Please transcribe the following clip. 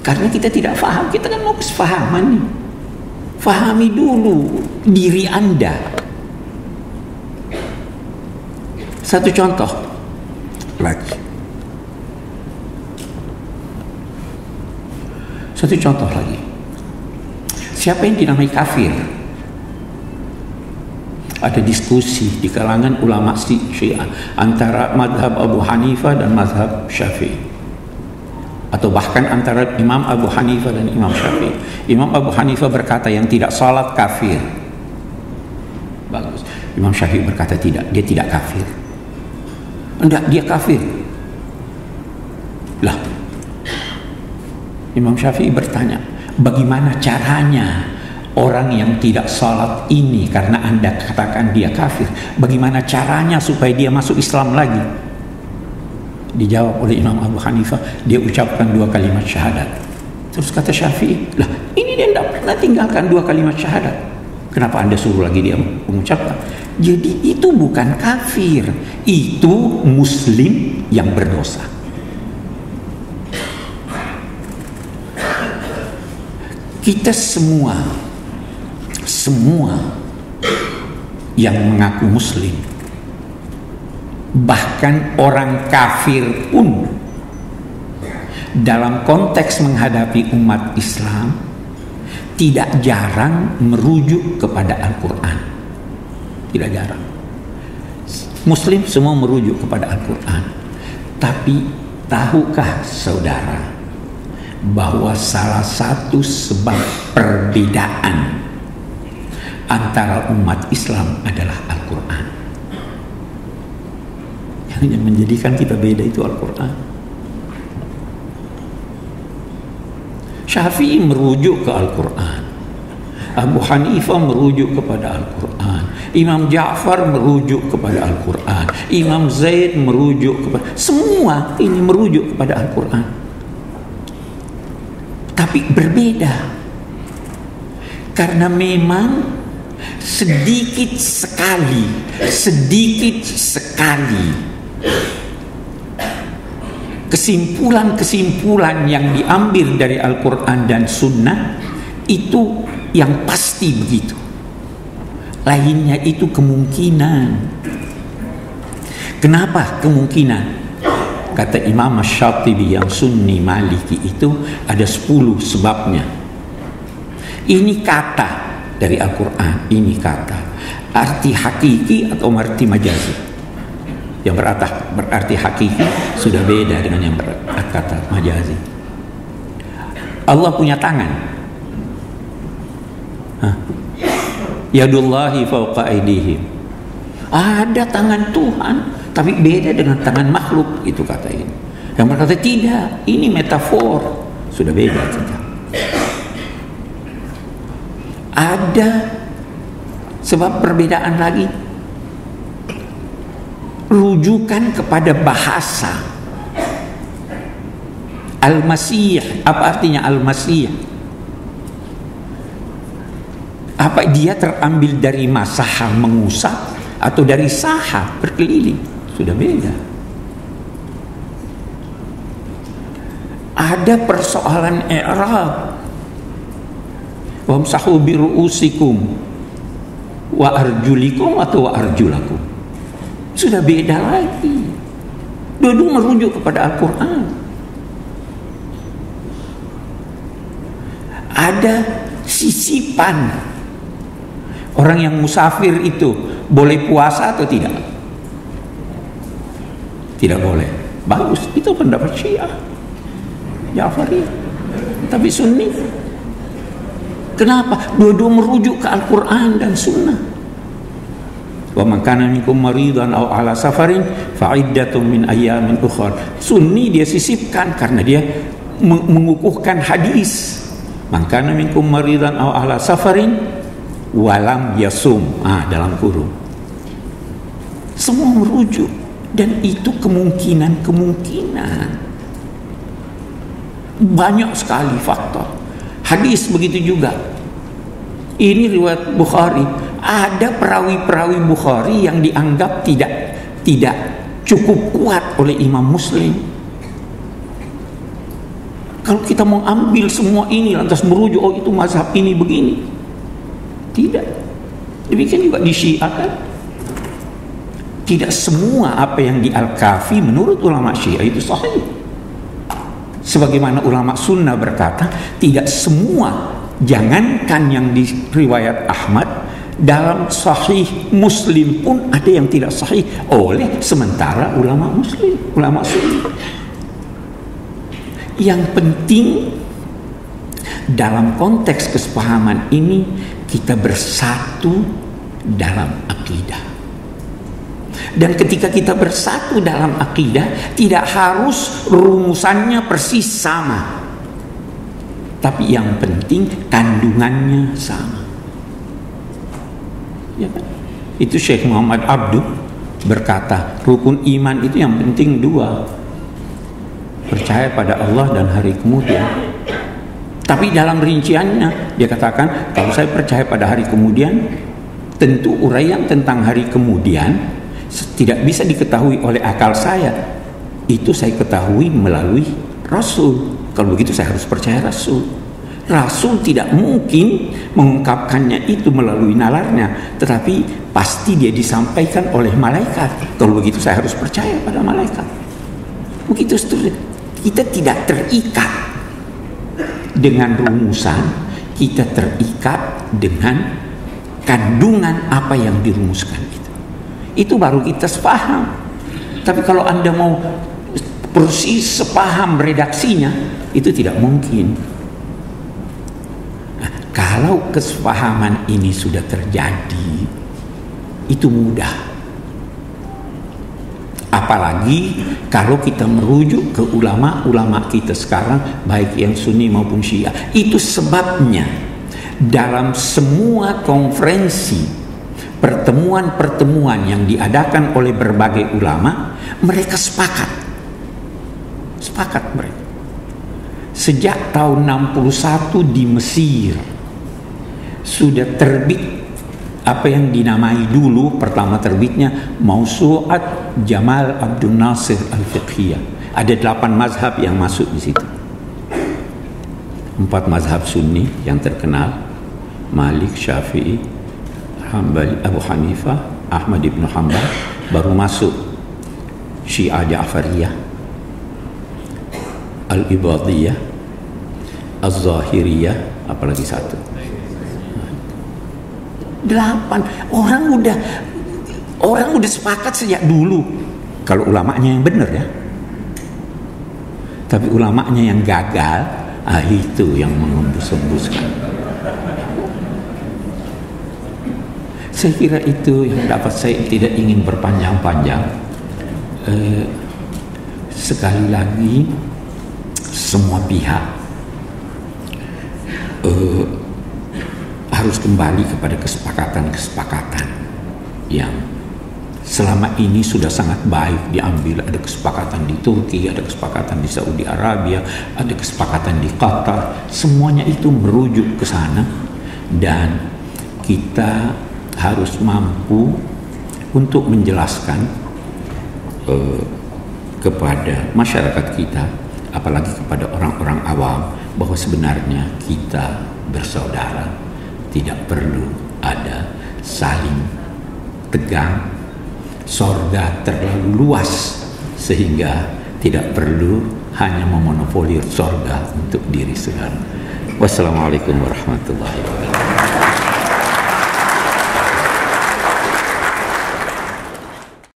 Karena kita tidak paham, kita kan mau kesepahaman nih. Fahami dulu diri Anda. Satu contoh lagi. Satu contoh lagi. Siapa yang dinamai kafir? Ada diskusi di kalangan ulama Syiah antara mazhab Abu Hanifah dan mazhab Syafi'i, atau bahkan antara Imam Abu Hanifah dan Imam Syafi'i. Imam Abu Hanifah berkata yang tidak salat kafir. Bagus. Imam Syafi'i berkata tidak, dia tidak kafir. Enggak, dia kafir. Lah, Imam Syafi'i bertanya, bagaimana caranya orang yang tidak salat ini, karena Anda katakan dia kafir, bagaimana caranya supaya dia masuk Islam lagi? Dijawab oleh Imam Abu Hanifah, dia ucapkan 2 kalimat syahadat. Terus kata Syafi'i, lah ini dia tidak pernah tinggalkan 2 kalimat syahadat, kenapa Anda suruh lagi dia mengucapkan? Jadi itu bukan kafir, itu muslim yang berdosa. Kita semua yang mengaku muslim, bahkan orang kafir pun, dalam konteks menghadapi umat Islam tidak jarang merujuk kepada Al-Quran. Tidak jarang. Muslim semua merujuk kepada Al-Quran. Tapi tahukah saudara bahwa salah satu sebab perbedaan antara umat Islam adalah Al-Quran? Yang menjadikan kita beda itu Al-Quran. Syafi'i merujuk ke Al-Quran, Abu Hanifah merujuk kepada Al-Quran, Imam Ja'far merujuk kepada Al-Quran, Imam Zaid merujuk kepada, semua ini merujuk kepada Al-Quran. Tapi berbeda karena memang sedikit sekali kesimpulan-kesimpulan yang diambil dari Al-Quran dan Sunnah itu yang pasti begitu. Lainnya itu kemungkinan. Kenapa kemungkinan? Kata Imam Asy-Syatibi yang Sunni Maliki itu ada 10 sebabnya. Ini kata dari Al-Quran, ini kata. Arti hakiki atau arti majazi? Yang berarti hakiki sudah beda dengan yang berkata majazi. Allah punya tangan. Yadullahi fawqa aydihim. Ada tangan Tuhan, tapi beda dengan tangan makhluk, itu kata ini. Yang berkata tidak, ini metafor, sudah beda kita. Ada sebab perbedaan lagi, rujukan kepada bahasa. Al-Masih, apa artinya Al-Masih? Apa dia terambil dari masaha mengusap atau dari saha berkeliling? Sudah beda. Ada persoalan i'rab. Wamsahu bi ru'usikum wa arjulikum atau wa arjulakum. Sudah beda lagi. Dua-dua merujuk kepada Al-Quran. Ada sisipan. Orang yang musafir itu boleh puasa atau tidak? Tidak boleh. Bagus, itu pendapat Syiah, Ja'fari. Tapi Sunni, kenapa? Dua-dua merujuk ke Al-Quran dan Sunnah. Wa man kana minkum maridan aw ala safarin fa iddatun min ayyamin ukhra. Sunni dia sisipkan karena dia mengukuhkan hadis. Man kana minkum maridan aw ala safarin walam yasum, dalam kurung. Semua merujuk, dan itu kemungkinan banyak sekali faktor. Hadis begitu juga. Ini riwayat Bukhari. Ada perawi-perawi Bukhari yang dianggap tidak cukup kuat oleh Imam Muslim. Kalau kita mau ambil semua ini lantas merujuk, oh itu mazhab ini begini. Tidak. Demikian juga di Syiah kan. Tidak semua apa yang di Al-Kafi menurut ulama Syiah itu sahih. Sebagaimana ulama sunnah berkata, tidak semua, jangankan yang di riwayat Ahmad, dalam sahih Muslim pun ada yang tidak sahih oleh sementara ulama Muslim, ulama sunnah. Yang penting dalam konteks kesepahaman ini kita bersatu dalam akidah. Dan ketika kita bersatu dalam akidah, tidak harus rumusannya persis sama, tapi yang penting kandungannya sama. Ya kan? Itu Syekh Muhammad Abduh berkata, rukun iman itu yang penting dua, percaya pada Allah dan hari kemudian. Tapi dalam rinciannya dia katakan, kalau saya percaya pada hari kemudian, tentu uraian tentang hari kemudian tidak bisa diketahui oleh akal saya. Itu saya ketahui melalui Rasul. Kalau begitu saya harus percaya Rasul. Rasul tidak mungkin mengungkapkannya itu melalui nalarnya, tetapi pasti dia disampaikan oleh malaikat. Kalau begitu saya harus percaya pada malaikat. Begitu seterusnya. Kita tidak terikat dengan rumusan, kita terikat dengan kandungan apa yang dirumuskan itu. Itu baru kita sepaham. Tapi kalau Anda mau persis sepaham redaksinya, itu tidak mungkin. Nah, kalau kesepahaman ini sudah terjadi, itu mudah. Apalagi kalau kita merujuk ke ulama-ulama kita sekarang, baik yang Sunni maupun Syiah. Itu sebabnya dalam semua konferensi, pertemuan-pertemuan yang diadakan oleh berbagai ulama, mereka sepakat mereka. Sejak tahun 61 di Mesir sudah terbit apa yang dinamai dulu, pertama terbitnya Mausu'at Jamal Abdul Nasir Al-Fiqhiyah. Ada 8 mazhab yang masuk di situ. 4 mazhab Sunni yang terkenal, Malik, Syafi'i, Hambali, Abu Hanifah, Ahmad ibn Hanbal. Baru masuk Syiah Ja'fariyah, Al-Ibadiyah, Az-Zahiriyah, apalagi satu. 8 orang udah sepakat sejak dulu. Kalau ulamanya yang benar ya. Tapi ulamanya yang gagal, itu yang mengembus-embuskan. Saya kira itu yang dapat, saya tidak ingin berpanjang-panjang. Sekali lagi, semua pihak harus kembali kepada kesepakatan-kesepakatan yang selama ini sudah sangat baik diambil. Ada kesepakatan di Turki, ada kesepakatan di Saudi Arabia, ada kesepakatan di Qatar. Semuanya itu merujuk ke sana, dan kita harus mampu untuk menjelaskan kepada masyarakat kita, apalagi kepada orang-orang awam, bahwa sebenarnya kita bersaudara. Tidak perlu ada saling tegang. Sorga terlalu luas sehingga tidak perlu hanya memonopoli sorga untuk diri sendiri. Wassalamualaikum warahmatullahi wabarakatuh.